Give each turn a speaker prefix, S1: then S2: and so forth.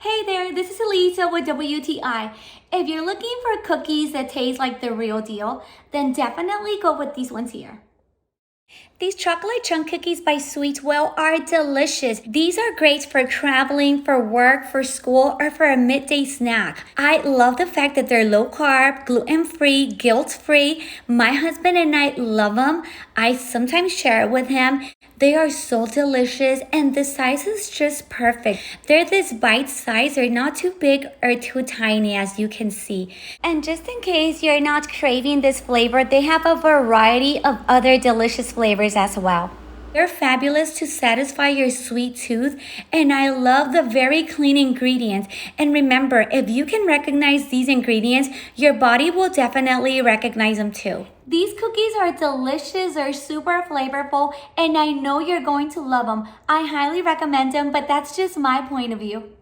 S1: Hey there, this is Elisa with WTI. If you're looking for cookies that taste like the real deal, then definitely go with these ones here. These chocolate chunk cookies by Sweetwell are delicious. These are great for traveling, for work, for school, or for a midday snack. I love the fact that they're low carb, gluten-free, guilt-free. My husband and I love them. I sometimes share it with him. They are so delicious and the size is just perfect. They're this bite size. They're not too big or too tiny, as you can see. And just in case you're not craving this flavor, they have a variety of other delicious flavors as well. They're fabulous to satisfy your sweet tooth, and I love the very clean ingredients. And remember, if you can recognize these ingredients, your body will definitely recognize them too. These cookies are delicious, they're super flavorful, and I know you're going to love them. I highly recommend them, but that's just my point of view.